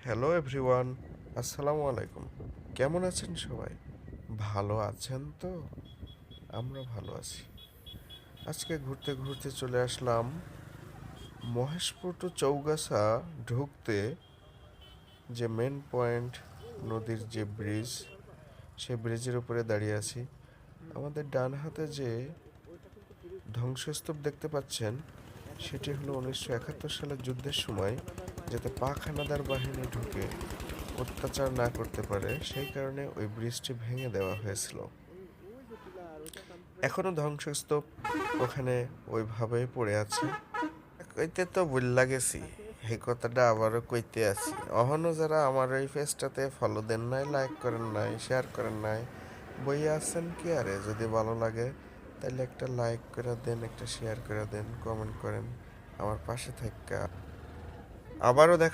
Hello everyone, আসসালামু আলাইকুম। কেমন আছেন সবাই? ভালো আছেন তো? আমরা ভালো আছি। আজকে ঘুরতে ঘুরতে চলে আসলাম মহেশপুর টু চৌগাছা ঢুকতে যে মেন পয়েন্ট, নদীর যে ব্রিজ, সেই ব্রিজের উপরে দাঁড়িয়ে আছি। আমাদের ডান হাতে যে ধ্বংসস্তূপ দেখতে পাচ্ছেন, সেটি হলো 1971 সালের যুদ্ধের সময় যাতে পাক হানাদার বাহিনী ঢুকে অত্যাচার না করতে পারে, সেই কারণে ওই ব্রিজটি ভেঙে দেওয়া হয়েছিল। এখনো ধ্বংসস্তূপ ওখানে ওইভাবেই পড়ে আছে। কইতে তো বললা গেছি, এই কথাটা আবারও কইতে আছি। অহনো যারা আমার এই পেজটাতে ফলো দেন নাই, লাইক করেন নাই, শেয়ার করেন নাই, বইয়া আছেন কি আরে? যদি ভালো লাগে তাহলে একটা লাইক করে দেন, একটা শেয়ার করে দেন, কমেন্ট করেন, আমার পাশে থাকা। আবারও দেখা